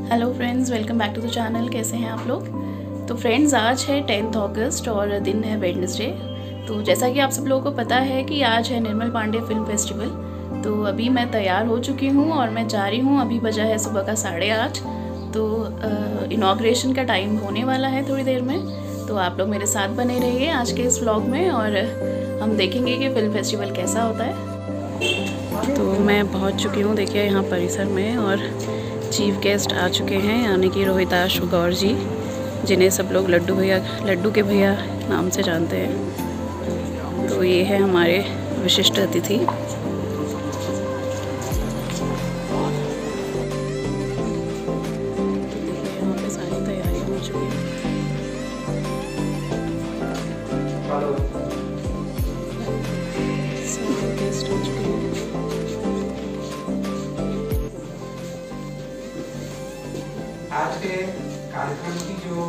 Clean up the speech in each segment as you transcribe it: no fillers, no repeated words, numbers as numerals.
Hello friends, welcome back to the channel. कैसे हैं आप लोग? तो फ्रेंड्स, आज है 10 अगस्त और दिन है वेडनेसडे। तो जैसा कि आप सब लोगों को पता है कि आज है निर्मल पांडे फिल्म फेस्टिवल। तो अभी मैं तैयार हो चुकी हूँ और मैं जा रही हूँ। अभी बजा है सुबह का 8:30। तो इनॉग्रेशन का टाइम होने वाला है थोड़ी देर में। तो आप लोग मेरे साथ बने रहिए आज के इस व्लॉग में और हम देखेंगे कि फिल्म फेस्टिवल कैसा होता है। तो मैं पहुँच चुकी हूँ, देखिए यहाँ परिसर में, और चीफ गेस्ट आ चुके हैं, यानी कि रोहिताश गौर जी, जिन्हें सब लोग लड्डू के भैया नाम से जानते हैं। तो ये है हमारे विशिष्ट अतिथि। यहाँ पे सारी तैयारियाँ हो चुकी हैं। सारे गेस्ट आ चुके हैं। आज के कार्यक्रम की जो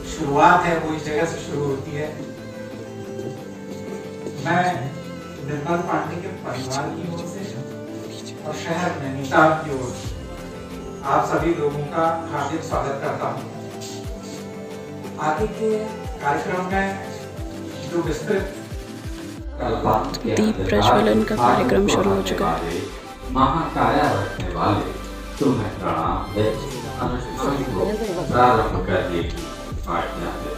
शुरुआत है वो इस जगह से शुरू होती है। मैं निर्मल पांडे के परिवार की ओर से और शहर नैनीताल की ओर आप सभी लोगों का हार्दिक स्वागत करता हूँ। आगे के कार्यक्रम में जो विस्तृत दीप प्रज्वलन का कार्यक्रम शुरू हो चुका है। महाकाया रखने वाले तुम्हें प्रणाम है। अनुष्ठान को प्रारंभ करने की आज्ञा है।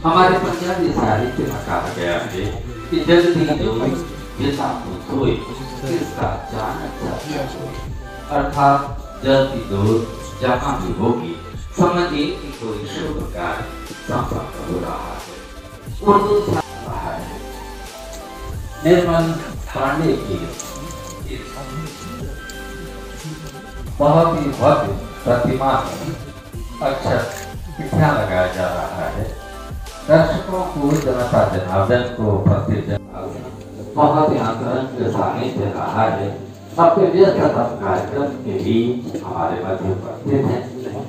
हमारे पंजाबी साहित्य में कहा गया है कि जल्दी जोई जैसा सोई किसका जानत चाहिए, अर्थात जल्दी दूर जहाँ भी होगी समझिए कि कोई शुभ कार्य संपन्न हो रहा है। उर्दू रहा है। निर्मल पांडे की बहुत ही भव्य प्रतिमा अक्षर पिछा लगाया जा रहा है। दर्शकों को, जनता जनार्दन को उपस्थित बहुत ही आंदोलन के सानिध्य रहा है। अपने व्यस्त कार्यक्रम के बीच हमारे मध्य उपस्थित हैं।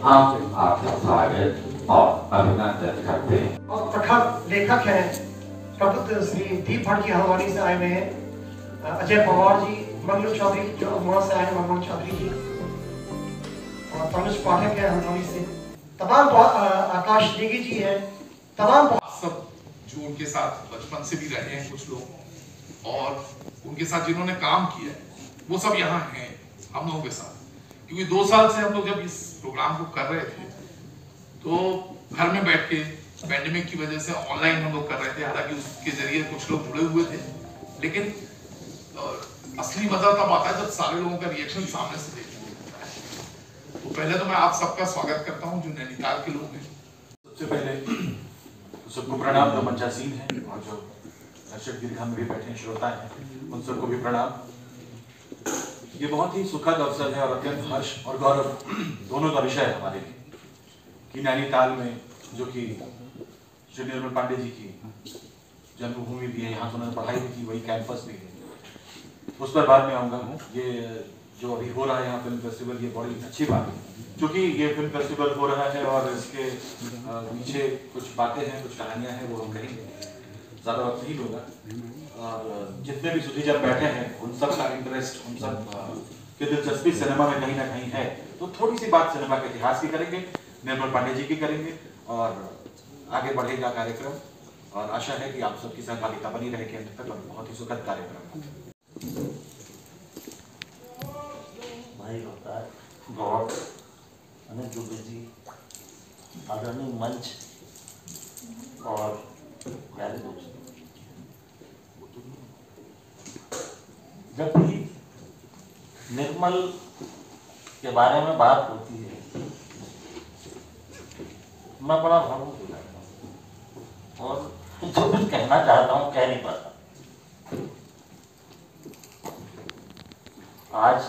हम आपका स्वागत और अभिनंदन करते हैं। और प्रखर लेखक हैं प्रबुद्ध श्री दीप भट्ट की हल्द्वानी से आए हुए हैं अजय पवार जी, मंगलू चौधरी जो अमवा से आए, मंगलू चौधरी जी, और तनुज पाठक है हल्द्वानी से, तमाम आकाश नेगी जी हैं, तमाम सब जो उनके साथ बचपन से भी रहे हैं कुछ लोग, और उनके साथ जिन्होंने काम किया है वो सब यहाँ हैं हम लोगों के साथ। क्योंकि 2 साल से हम लोग जब इस प्रोग्राम को कर रहे थे तो घर में बैठ के पैंडेमिक की वजह से ऑनलाइन हम लोग कर रहे थे। हालांकि उसके जरिए कुछ लोग जुड़े हुए थे, लेकिन असली मजा तब आता है जब सारे लोगों का रिएक्शन सामने से देखने को मिलता है। तो पहले तो मैं आप सबका स्वागत करता हूँ जो नैनीताल के लोग हैं। सबसे पहले तो सबको प्रणाम, जो मंचासीन हैं और जो दर्शक दीर्घा में भी बैठे श्रोता हैं, उन सबको भी प्रणाम। ये बहुत ही सुखद अवसर है और अत्यंत हर्ष और गौरव दोनों का विषय है हमारे लिए कि नैनीताल में, जो कि श्री निर्मल पांडे जी की जन्मभूमि भी है, यहाँ से उन्होंने पढ़ाई भी की, वही कैंपस भी है, उस पर बाद में आऊँगा। ये जो अभी हो रहा है यहाँ फिल्म फेस्टिवल, ये बड़ी अच्छी बात है क्योंकि ये फिल्म फेस्टिवल हो रहा है और इसके पीछे कुछ बातें हैं, कुछ कहानियाँ हैं, वो हम कहेंगे, ज़्यादा वक्त नहीं लूँगा। और जितने भी सुधीजन बैठे हैं उन सब का इंटरेस्ट, उन सब की दिलचस्पी सिनेमा में कहीं ना कहीं है, तो थोड़ी सी बात सिनेमा के इतिहास की करेंगे, निर्मल पांडे जी की करेंगे और आगे बढ़ेगा कार्यक्रम। और आशा है कि आप सबकी सहभागिता बनी रहेगी अंत तक और बहुत ही सुखद कार्यक्रम। भाई गौर अनिल दुबे जी, आदरणीय मंच और प्यारे दोस्त, जब भी निर्मल के बारे में बात होती है मैं बड़ा भावुक हो जाता हूँ और जो कुछ कहना चाहता हूँ कह नहीं पाता। आज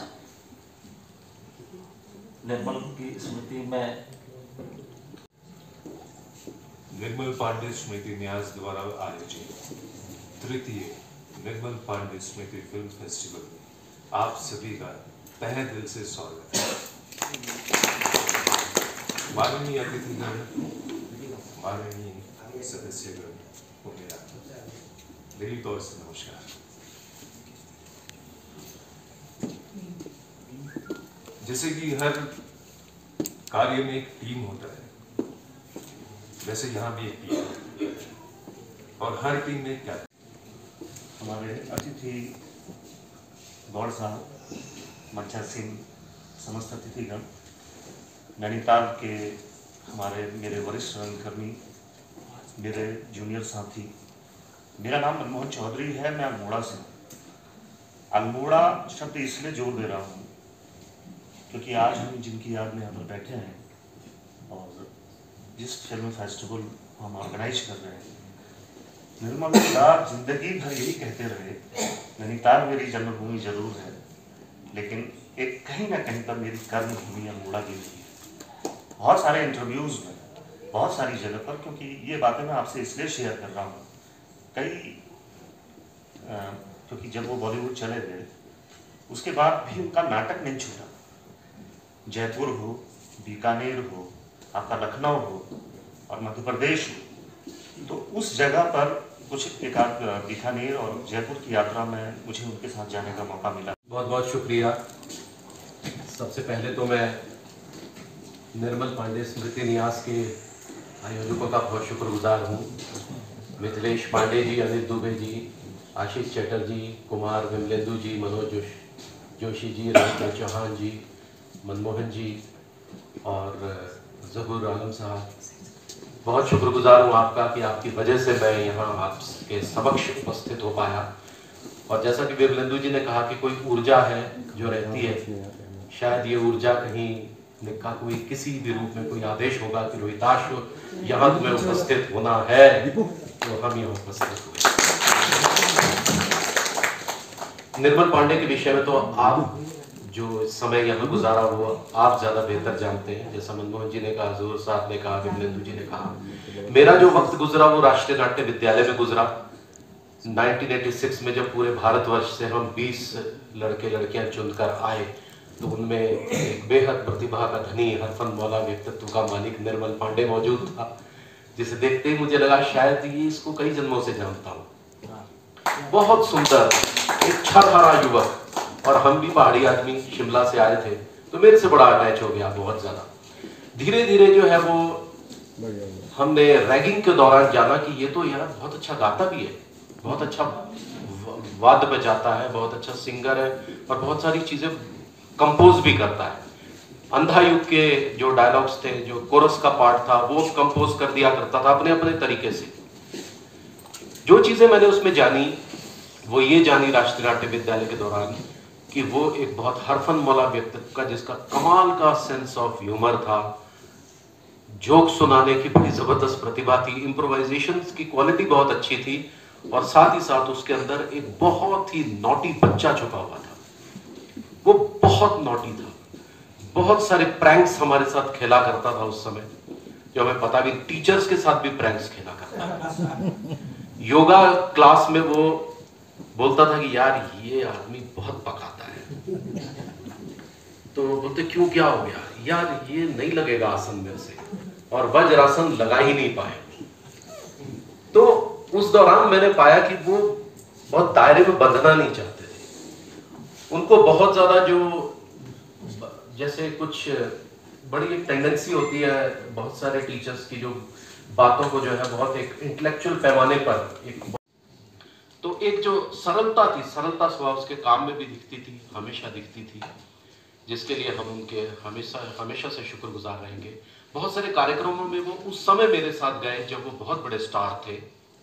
निर्मल की स्मृति में निर्मल पांडे स्मृति न्यास द्वारा आयोजित तृतीय निर्मल पांडे स्मृति फिल्म फेस्टिवल में आप सभी का तहे दिल से स्वागत है। माननीय अतिथिगण, माननीय सदस्यगण को मेरा दिली तौर से नमस्कार। जैसे कि हर कार्य में एक टीम होता है, वैसे यहाँ भी एक टीम है। और हर टीम में क्या हमारे अतिथि गौड़ साहब, मंचा सिंह, समस्त अतिथिगण, नैनीताल के मेरे वरिष्ठ रंगकर्मी, मेरे जूनियर साथी। मेरा नाम मनमोहन चौधरी है, मैं अल्मोड़ा से हूँ। अल्मोड़ा शब्द इसलिए जोड़ दे रहा हूँ क्योंकि आज हम जिनकी याद में यहाँ पर बैठे हैं और जिस फिल्म फेस्टिवल हम ऑर्गेनाइज कर रहे हैं, निर्मल साहब जिंदगी भर यही कहते रहे, नैनीताल मेरी जन्मभूमि जरूर है, लेकिन एक कहीं ना कहीं पर मेरी कर्मभूमि अल्मोड़ा की रही है। बहुत सारे इंटरव्यूज में, बहुत सारी जगह पर, क्योंकि ये बातें मैं आपसे इसलिए शेयर कर रहा हूँ, क्योंकि जब वो बॉलीवुड चले गए उसके बाद भी उनका नाटक नहीं छूटा। जयपुर हो, बीकानेर हो, आपका लखनऊ हो और मध्य प्रदेश हो, तो उस जगह पर कुछ एक आध बीकानेर और जयपुर की यात्रा में मुझे उनके साथ जाने का मौका मिला। बहुत बहुत शुक्रिया। सबसे पहले तो मैं निर्मल पांडे स्मृति न्यास के आयोजकों का बहुत शुक्रगुजार हूँ। मिथिलेश पांडे जी, अनिल दुबे जी, आशीष चटर्जी, कुमार विमलेंदु जी, मनोज जोशी जी, रविंद्र चौहान जी, मनमोहन जी और जहूर आलम साहब, बहुत शुक्रगुजार हूँ आपका कि आपकी वजह से मैं यहाँ आपके समक्ष उपस्थित हो पाया। और जैसा कि विमलेंदु जी ने कहा कि कोई ऊर्जा है जो रहती है, शायद ये ऊर्जा कहीं का कोई किसी भी रूप में कोई आदेश होगा कि रोहिताश यहाँ तुम्हें उपस्थित होना है, तो हम यहाँ उपस्थित हुए। निर्मल पांडे के विषय में तो आप जो समय यहाँ गुजारा वो आप ज्यादा बेहतर जानते हैं। जैसा मनमोहन जी ने कहा, जोर साहब ने कहा, विमलेंदु जी ने कहा, मेरा जो वक्त गुजरा वो राष्ट्रीय नाट्य विद्यालय में गुजरा। 1986 में जब पूरे भारतवर्ष से हम 20 लड़के लड़कियां चुनकर आए, तो उनमें एक बेहद प्रतिभा का धनी, हरफन मौला व्यक्तित्व का मालिक निर्मल पांडे मौजूद था, जिसे देखते ही मुझे लगा शायद ये इसको कई जन्मों से जानता हूँ। बहुत सुंदर, एक छरहरा युवक, और हम भी पहाड़ी आदमी, शिमला से आए थे, तो मेरे से बड़ा अटैच हो गया बहुत ज्यादा। धीरे धीरे जो है वो हमने रैगिंग के दौरान जाना कि ये तो यार बहुत अच्छा गाता भी है, बहुत अच्छा वाद्य बजाता है, बहुत अच्छा सिंगर है और बहुत सारी चीजें कंपोज भी करता है। अंधा युग के जो डायलॉग्स थे, जो कोरस का पार्ट था, वो कंपोज कर दिया करता था अपने अपने तरीके से। जो चीजें मैंने उसमें जानी वो ये जानी राष्ट्रीय नाट्य विद्यालय के दौरान कि वो एक बहुत हरफन मौला व्यक्तित्व का, जिसका कमाल का सेंस ऑफ ह्यूमर था, जोक सुनाने की बड़ी जबरदस्त प्रतिभा थी, इम्प्रोवाइजेशन की क्वालिटी बहुत अच्छी थी, और साथ ही साथ उसके अंदर एक बहुत ही नॉटी बच्चा छुपा हुआ था। वो बहुत नॉटी था, बहुत सारे प्रैंक्स हमारे साथ खेला करता था उस समय, जो हमें पता भी, टीचर्स के साथ भी प्रैंक्स खेला करता था। योगा क्लास में वो बोलता था कि यार ये आदमी बहुत पकाता है, तो बोलते क्यों, क्या हो गया यार, ये नहीं लगेगा आसन में से, और वज्रासन लगा ही नहीं पाए। तो उस दौरान मैंने पाया कि वो बहुत दायरे में बंधना नहीं चाहते थे। उनको बहुत ज्यादा जो जैसे कुछ बड़ी एक टेंडेंसी होती है बहुत सारे टीचर्स की, जो बातों को जो है बहुत एक इंटेलेक्चुअल पैमाने पर एक जो सरलता थी, सरलता स्वभाव उसके काम में भी दिखती थी, हमेशा दिखती थी, जिसके लिए हम उनके हमेशा से शुक्रगुजार रहेंगे। बहुत सारे कार्यक्रमों में वो उस समय मेरे साथ गए जब वो बहुत बड़े स्टार थे।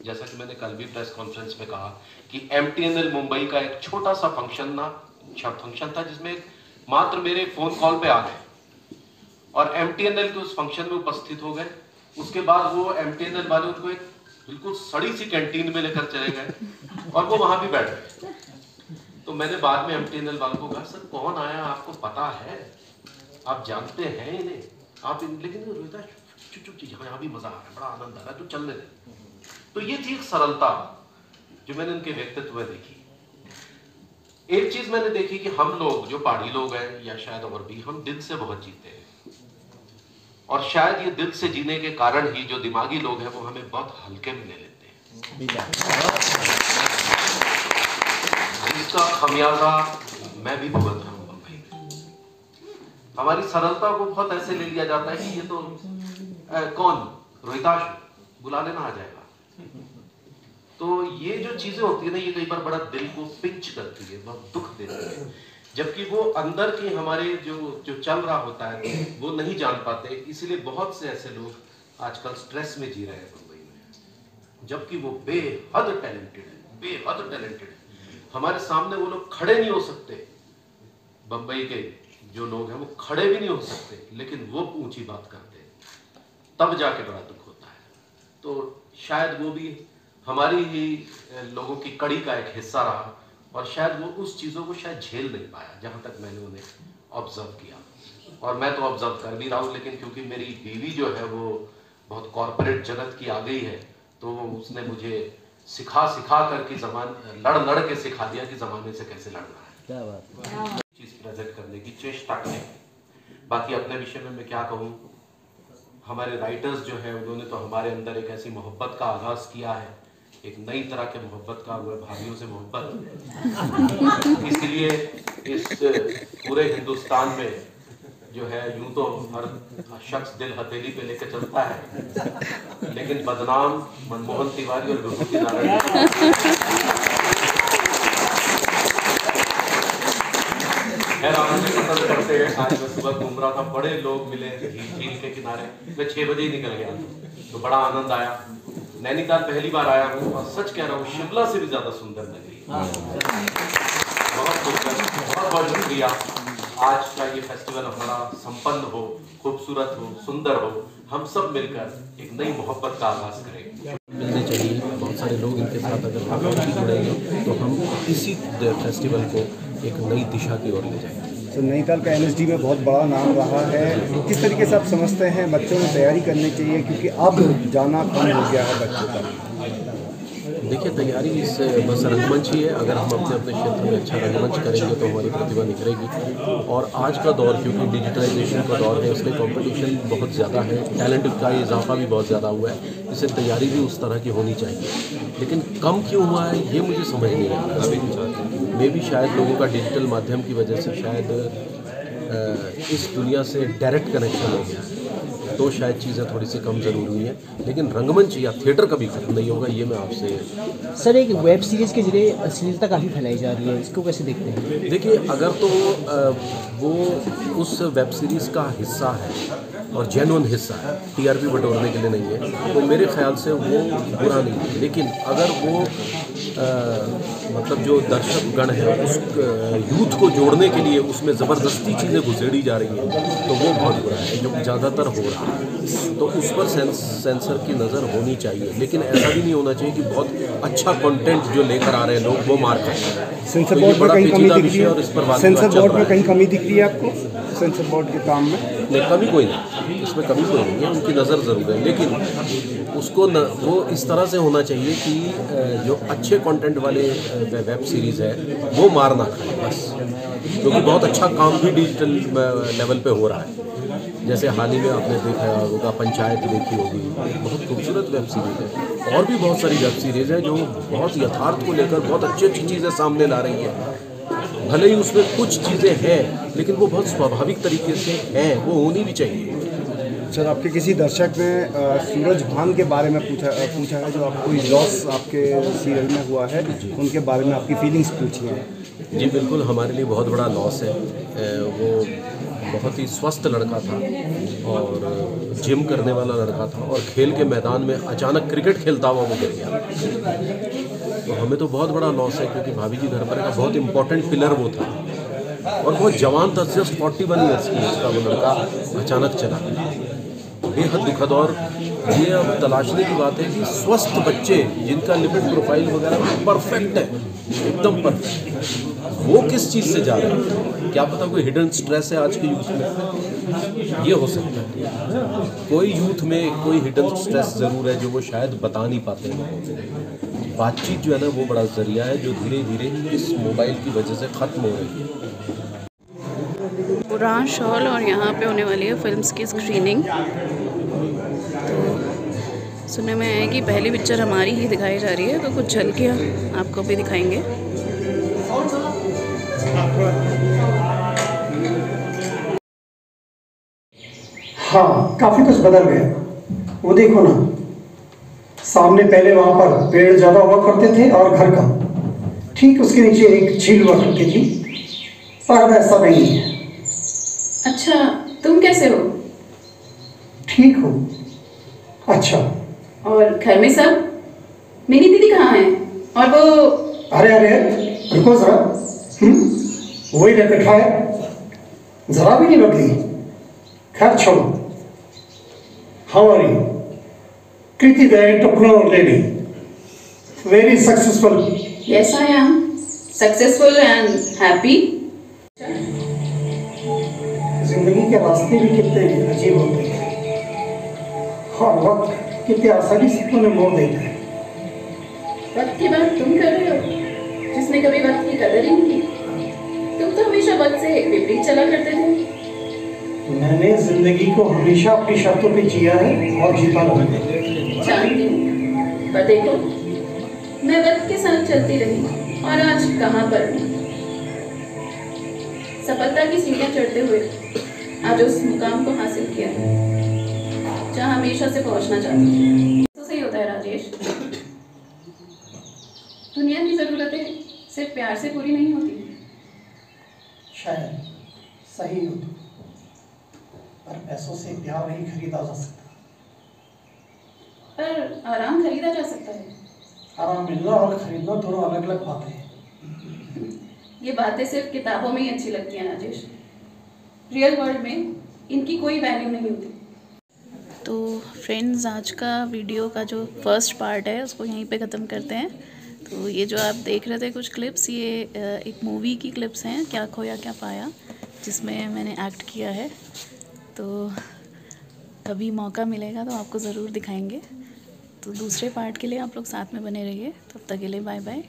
जैसा कि मैंने कल भी प्रेस कॉन्फ्रेंस में कहा कि MTNL मुंबई का एक छोटा सा फंक्शन था जिसमें मात्र मेरे फोन कॉल पे आ गए और MTNL के उस फंक्शन में उपस्थित हो गए। उसके बाद वो MTNL वाले उनको एक बिल्कुल सड़ी सी कैंटीन में लेकर चले गए और वो वहां भी बैठ गए। तो मैंने बाद में MTNL वालों को कहा, सर कौन आया आपको पता है, आप जानते हैं इन्हें, आप लेकिन रोहिता चुप यहाँ भी मजा आ रहा है, बड़ा आनंद आ रहा है, तो चलने दे। तो ये थी एक सरलता जो मैंने उनके व्यक्तित्व में देखी। एक चीज मैंने देखी कि हम लोग जो पहाड़ी लोग हैं या शायद और भी, हम दिल से बहुत जीते हैं, और शायद ये दिल से जीने के कारण ही जो दिमागी लोग हैं वो हमें बहुत हल्के में ले लेते हैं। इसका खमियाजा मैं भी भुगत रहा हूं बम्बई में। हमारी सरलता को बहुत ऐसे ले लिया जाता है कि ये तो कौन रोहिताश बुला लेना आ जाएगा। तो ये जो चीजें होती है ना, ये कई बार बड़ा दिल को पिंच करती है, बहुत दुख देती है, जबकि वो अंदर के हमारे जो चल रहा होता है वो नहीं जान पाते। इसलिए बहुत से ऐसे लोग आजकल स्ट्रेस में जी रहे हैं मुंबई में, जबकि वो बेहद टैलेंटेड है, बेहद टैलेंटेड है। हमारे सामने वो लोग खड़े नहीं हो सकते, बंबई के जो लोग हैं वो खड़े भी नहीं हो सकते, लेकिन वो ऊंची बात करते हैं, तब जाके बड़ा दुख होता है। तो शायद वो भी हमारी ही लोगों की कड़ी का एक हिस्सा रहा, और शायद वो उस चीज़ों को शायद झेल नहीं पाया, जहाँ तक मैंने उन्हें ऑब्जर्व किया। और मैं तो ऑब्जर्व कर भी रहा हूँ, लेकिन क्योंकि मेरी बीवी जो है वो बहुत कॉर्पोरेट जगत की आ गई है, तो उसने मुझे सिखा करके लड़ के सिखा दिया कि ज़माने से कैसे लड़ना है। क्या बात, चीज़ प्रेजेंट करने की चेष्टा करें। बाकी अपने विषय में मैं क्या कहूँ, हमारे राइटर्स जो है उन्होंने तो हमारे अंदर एक ऐसी मोहब्बत का आगाज़ किया है, एक नई तरह के मोहब्बत का, वो भाभीयों से मोहब्बत। इसलिए इस पूरे हिंदुस्तान में जो है, यूं तो हर शख्स दिल हथेली पे लेकर चलता है, लेकिन बदनाम मनमोहन तिवारी और विभूति नारायण पसंद करते हैं। आज मैं सुबह घूम रहा था, बड़े लोग मिले झील के किनारे, मैं 6 बजे ही निकल गया, तो बड़ा आनंद आया। नैनीताल पहली बार आया हूँ और सच कह रहा हूँ, शिमला से भी ज्यादा सुंदर नगरी है, बहुत सुंदर। बहुत बहुत शुक्रिया। आज का ये फेस्टिवल हमारा संपन्न हो, खूबसूरत हो, सुंदर हो, हम सब मिलकर एक नई मोहब्बत का आगाज करें। मिलने चाहिए, बहुत सारे लोग इनके साथ अगर जुड़ेंगे तो हम इसी फेस्टिवल को एक नई दिशा की ओर ले जाएंगे। तो नैनीताल का NSD में बहुत बड़ा नाम रहा है, किस तरीके से आप समझते हैं बच्चों में तैयारी करनी चाहिए, क्योंकि अब जाना कम हो गया है बच्चों का? देखिए, तैयारी इस बस रंगमंच ही है। अगर हम अपने अपने क्षेत्र में अच्छा रंगमंच करेंगे तो हमारी प्रतिभा निखरेगी। और आज का दौर क्योंकि डिजिटलाइजेशन का दौर है, इसलिए कंपटीशन बहुत ज़्यादा है, टैलेंट का इजाफा भी बहुत ज़्यादा हुआ है, इससे तैयारी भी उस तरह की होनी चाहिए। लेकिन कम क्यों हुआ है ये मुझे समझ नहीं आ रहा। अभी मे भी शायद लोगों का डिजिटल माध्यम की वजह से शायद इस दुनिया से डायरेक्ट कनेक्शन हो गया है, तो शायद चीज़ें थोड़ी सी कम ज़रूरी हुई हैं। लेकिन रंगमंच या थिएटर कभी खत्म नहीं होगा, ये मैं आपसे। सर, एक वेब सीरीज़ के जरिए अश्लीलता काफ़ी फैलाई जा रही है, इसको कैसे देखते हैं? देखिए, अगर तो वो उस वेब सीरीज़ का हिस्सा है और जेन्युइन हिस्सा है, TRP बटोरने के लिए नहीं है, तो मेरे ख्याल से वो बुरा नहीं है। लेकिन अगर वो मतलब जो दर्शक गण है उस यूथ को जोड़ने के लिए उसमें ज़बरदस्ती चीज़ें घुसेड़ी जा रही हैं, तो वो बहुत बुरा है, जो ज़्यादातर हो रहा है। तो उस पर सेंसर की नज़र होनी चाहिए, लेकिन ऐसा भी नहीं होना चाहिए कि बहुत अच्छा कंटेंट जो लेकर आ रहे हैं लोग वो मार खाएं। सेंसर बोर्ड में कहीं कमी दिख रही है? इस पर सेंसर बोर्ड में कहीं कमी दिख रही है आपको? सेंसर बोर्ड के काम में नहीं, कमी कोई नहीं, इसमें कमी कोई नहीं है, उनकी नज़र ज़रूर है, लेकिन उसको वो इस तरह से होना चाहिए कि जो अच्छे कंटेंट वाले वेब सीरीज़ है वो मार ना खाए बस, क्योंकि बहुत अच्छा काम भी डिजिटल लेवल पे हो रहा है। जैसे हाल ही में आपने देखा होगा, पंचायत देखी होगी, बहुत खूबसूरत वेब सीरीज़ है, और भी बहुत सारी वेब सीरीज़ है जो बहुत यथार्थ को लेकर बहुत अच्छी अच्छी चीज़ें सामने ला रही हैं। भले ही उसमें कुछ चीज़ें हैं, लेकिन वो बहुत स्वाभाविक तरीके से हैं, वो होनी भी चाहिए। सर, आपके किसी दर्शक ने सूरज भान के बारे में पूछा है, जो आपको लॉस आपके सीरियल में हुआ है, उनके बारे में आपकी फीलिंग्स पूछी हैं। जी बिल्कुल, हमारे लिए बहुत बड़ा लॉस है। वो बहुत ही स्वस्थ लड़का था और जिम करने वाला लड़का था, और खेल के मैदान में अचानक क्रिकेट खेलता हुआ वो गिर गया। तो हमें तो बहुत बड़ा लॉस है, क्योंकि भाभी जी घर पर का बहुत इंपॉर्टेंट पिलर वो था, और बहुत जवान था, जस्ट 41 ईयर्स की उसका वो लड़का अचानक चला गया। बेहद दुखद। और ये अब तलाशने की बात है कि स्वस्थ बच्चे जिनका लिपिड प्रोफाइल वगैरह परफेक्ट है, एकदम परफेक्ट, वो किस चीज़ से जा रहे हैं? क्या पता कोई हिडन स्ट्रेस है आज के यूथ में, ये हो सकता है। कोई यूथ में कोई हिडन स्ट्रेस ज़रूर है जो वो शायद बता नहीं पाते हैं। बातचीत जो है ना, वो बड़ा ज़रिया है जो धीरे धीरे इस मोबाइल की वजह से ख़त्म हो रही है। पुरान शॉल और यहाँ पे होने वाली है फिल्म्स की स्क्रीनिंग। तो सुनने में आया कि पहली पिक्चर हमारी ही दिखाई जा रही है, तो कुछ झलकियाँ आपको भी दिखाएंगे। हाँ, काफी कुछ बदल गया। वो देखो ना, सामने पहले वहां पर पेड़ ज्यादा हुआ करते थे और घर का ठीक उसके नीचे एक झील हुआ करती थी, पर अब ऐसा नहीं है। अच्छा, तुम कैसे हो? ठीक हो? अच्छा। और घर में सब? मेरी दीदी कहाँ है? और वो? अरे रुको जरा, वही रखा है, जरा भी नहीं बदली। खैर छोड़ो। How are you? Kriti the entrepreneur lady, very successful. Yes, I am successful and happy. जिंदगी के रास्ते भी कितने अजीब होते हैं और वक्त कितने आसानी से तुम्हें मोड़ देता है। वक्त की बात तुम कर रहे हो, जिसने कभी वक्त की कदर ही नहीं की। तुम तो हमेशा वक्त से विपरीत चला करते थे। मैंने जिंदगी को हमेशा अपनी शर्तों पे जिया है और जीता रहा। जानती हूँ, पर देखो, मैं वक्त के साथ चलती रही और आज कहाँ पर हूँ। सफलता की सीढ़ियाँ चढ़ते हुए आज उस मुकाम को हासिल किया है जहाँ हमेशा से पहुँचना चाहती थी। तो सही होता है राजेश, दुनिया की ज़रूरतें सिर्फ प्यार से पूरी नहीं होती। शायद सही हो, पर पैसों से प्यार नहीं खरीदा जा सकता। पर आराम खरीदा जा सकता है। आराम मिलना और खरीदना दोनों अलग अलग बातें हैं। ये बातें सिर्फ किताबों में ही अच्छी लगती हैं राजेश, रियल वर्ल्ड में इनकी कोई वैल्यू नहीं होती। तो फ्रेंड्स, आज का वीडियो का जो फर्स्ट पार्ट है उसको यहीं पे ख़त्म करते हैं। तो ये जो आप देख रहे थे कुछ क्लिप्स, ये एक मूवी की क्लिप्स हैं, क्या खोया क्या पाया, जिसमें मैंने एक्ट किया है। तो कभी मौका मिलेगा तो आपको ज़रूर दिखाएंगे। तो दूसरे पार्ट के लिए आप लोग साथ में बने रहिए। तब तक के लिए बाय बाय।